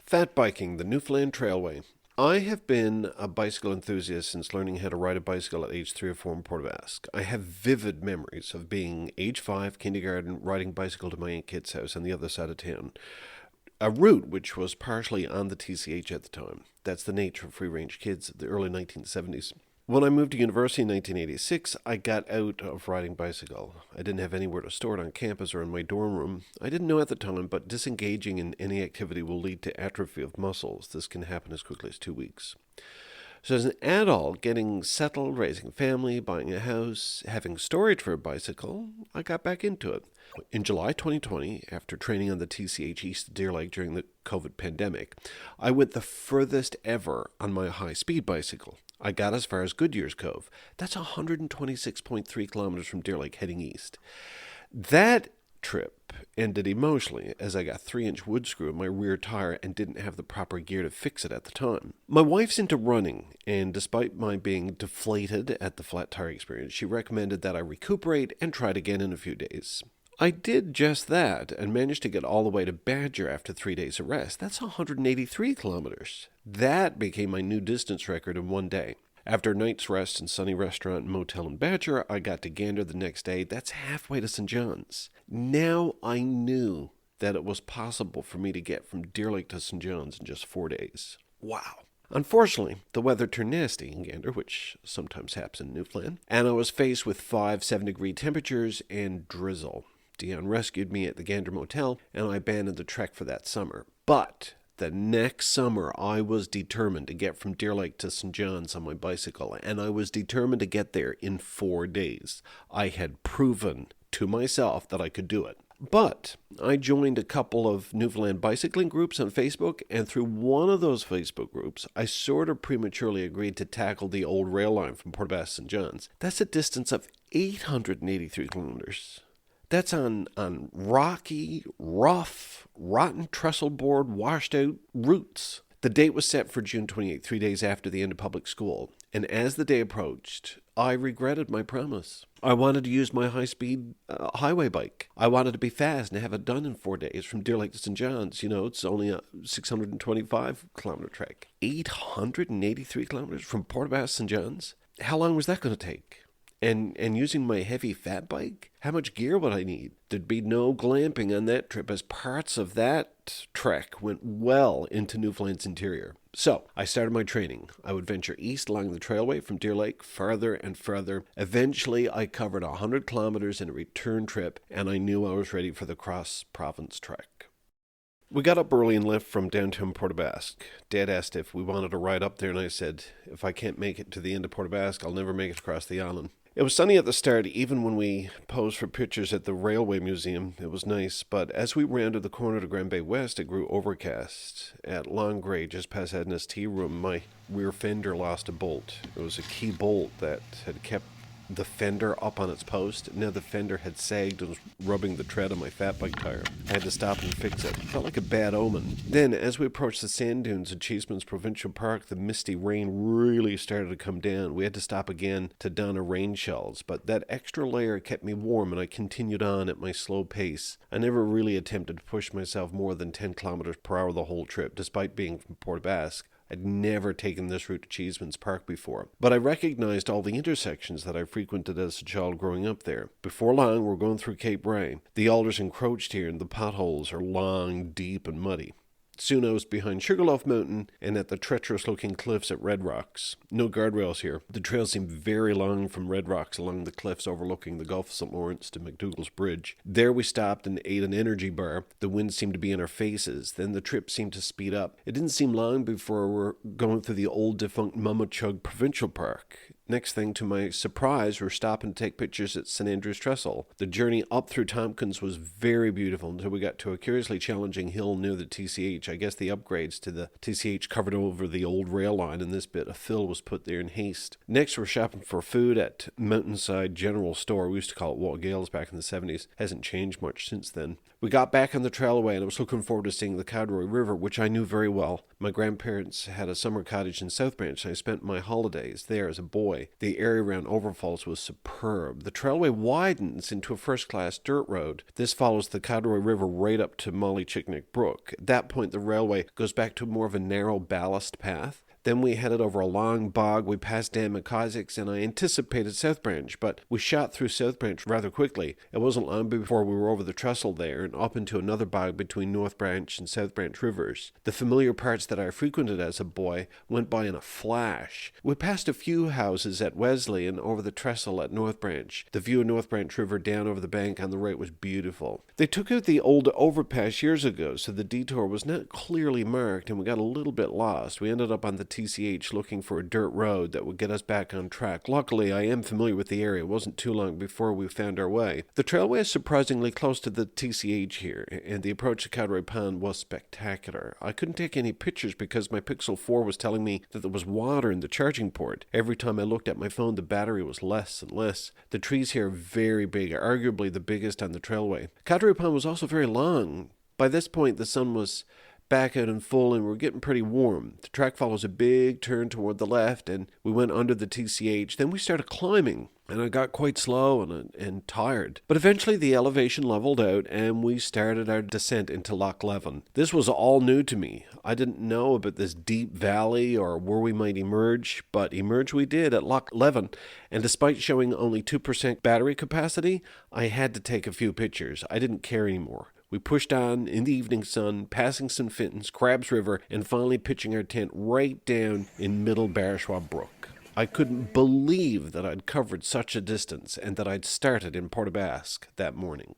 Fatbiking, the Newfoundland Trailway. I have been a bicycle enthusiast since learning how to ride a bicycle at age 3 or 4 in Port Basque. I have vivid memories of being age 5, kindergarten, riding bicycle to my Aunt Kit's house on the other side of town. A route which was partially on the TCH at the time. That's the nature of free-range kids of the early 1970s. When I moved to university in 1986, I got out of riding bicycle. I didn't have anywhere to store it on campus or in my dorm room. I didn't know at the time, but disengaging in any activity will lead to atrophy of muscles. This can happen as quickly as 2 weeks. So as an adult, getting settled, raising a family, buying a house, having storage for a bicycle, I got back into it. In July 2020, after training on the TCH east of Deer Lake during the COVID pandemic, I went the furthest ever on my high-speed bicycle. I got as far as Goodyear's Cove. That's 126.3 kilometers from Deer Lake heading east. That trip ended emotionally as I got 3-inch wood screw in my rear tire and didn't have the proper gear to fix it at the time. My wife's into running, and despite my being deflated at the flat tire experience, she recommended that I recuperate and try it again in a few days. I did just that and managed to get all the way to Badger after 3 days of rest. That's 183 kilometers. That became my new distance record in one day. After a night's rest in sunny restaurant and motel in Badger, I got to Gander the next day. That's halfway to St. John's. Now I knew that it was possible for me to get from Deer Lake to St. John's in just 4 days. Wow. Unfortunately, the weather turned nasty in Gander, which sometimes happens in Newfoundland, and I was faced with 5-7-degree temperatures and drizzle. Dion rescued me at the Gander Motel, and I abandoned the trek for that summer. But the next summer, I was determined to get from Deer Lake to St. John's on my bicycle, and I was determined to get there in 4 days. I had proven to myself that I could do it. But I joined a couple of Newfoundland bicycling groups on Facebook, and through one of those Facebook groups, I sort of prematurely agreed to tackle the old rail line from Port Basque to St. John's. That's a distance of 883 kilometers. That's on rocky, rough, rotten trestle board, washed out routes. The date was set for June 28, 3 days after the end of public school. And as the day approached, I regretted my promise. I wanted to use my high-speed highway bike. I wanted to be fast and have it done in 4 days from Deer Lake to St. John's. You know, it's only a 625-kilometer trek. 883 kilometers from Port Basque to St. John's? How long was that going to take? And using my heavy fat bike, how much gear would I need? There'd be no glamping on that trip, as parts of that trek went well into Newfoundland's interior. So I started my training. I would venture east along the trailway from Deer Lake, farther and further. Eventually, I covered 100 kilometers in a return trip, and I knew I was ready for the cross-province trek. We got up early and left from downtown Port Basque. Dad asked if we wanted to ride up there, and I said, if I can't make it to the end of Port Basque, I'll never make it across the island. It was sunny at the start, even when we posed for pictures at the Railway Museum. It was nice, but as we rounded the corner to Grand Bay West, it grew overcast. At Long Gray, just past Edna's tea room, my rear fender lost a bolt. It was a key bolt that had kept the fender up on its post. Now the fender had sagged and was rubbing the tread on my fat bike tire. I had to stop and fix it. It felt like a bad omen. Then, as we approached the sand dunes at Cheeseman's Provincial Park, the misty rain really started to come down. We had to stop again to don our rain shells, but that extra layer kept me warm, and I continued on at my slow pace. I never really attempted to push myself more than 10 kilometers per hour the whole trip, despite being from Port Basque. I'd never taken this route to Cheeseman's Park before, but I recognized all the intersections that I frequented as a child growing up there. Before long, we're going through Cape Ray. The alders encroached here, and the potholes are long, deep, and muddy. Soon I was behind Sugarloaf Mountain and at the treacherous-looking cliffs at Red Rocks. No guardrails here. The trail seemed very long from Red Rocks along the cliffs overlooking the Gulf of St. Lawrence to McDougall's Bridge. There we stopped and ate an energy bar. The wind seemed to be in our faces. Then the trip seemed to speed up. It didn't seem long before we were going through the old defunct Mumachug Provincial Park. Next thing, to my surprise, we're stopping to take pictures at St. Andrew's Trestle. The journey up through Tompkins was very beautiful until we got to a curiously challenging hill near the TCH. I guess the upgrades to the TCH covered over the old rail line, and this bit of fill was put there in haste. Next, we're shopping for food at Mountainside General Store. We used to call it Walt Gales back in the 70s. Hasn't changed much since then. We got back on the trailway, and I was looking forward to seeing the Cowderoy River, which I knew very well. My grandparents had a summer cottage in South Branch, and I spent my holidays there as a boy. Trailway. The area around Overfalls was superb. The Trailway widens into a first-class dirt road. This follows the Cadroy River right up to Mollychicknick Brook. At that point, the railway goes back to more of a narrow ballast path. Then we headed over a long bog, we passed Dan McIsaac's, and I anticipated South Branch, but we shot through South Branch rather quickly. It wasn't long before we were over the trestle there and up into another bog between North Branch and South Branch rivers. The familiar parts that I frequented as a boy went by in a flash. We passed a few houses at Wesley and over the trestle at North Branch. The view of North Branch River down over the bank on the right was beautiful. They took out the old overpass years ago, so the detour was not clearly marked and we got a little bit lost. We ended up on the TCH looking for a dirt road that would get us back on track. Luckily, I am familiar with the area. It wasn't too long before we found our way. The trailway is surprisingly close to the TCH here, and the approach to Cadroy Pond was spectacular. I couldn't take any pictures because my Pixel 4 was telling me that there was water in the charging port. Every time I looked at my phone, the battery was less and less. The trees here are very big, arguably the biggest on the trailway. Cadroy Pond was also very long. By this point, the sun was back out in full and we're getting pretty warm. The track follows a big turn toward the left and we went under the TCH. Then we started climbing and I got quite slow and tired. But eventually the elevation leveled out and we started our descent into Loch Leven. This was all new to me. I didn't know about this deep valley or where we might emerge, but emerge we did at Loch Leven. And despite showing only 2% battery capacity, I had to take a few pictures. I didn't care anymore. We pushed on in the evening sun, passing St. Fintan's, Crabs River, and finally pitching our tent right down in Middle Barachois Brook. I couldn't believe that I'd covered such a distance and that I'd started in Port aux Basques that morning.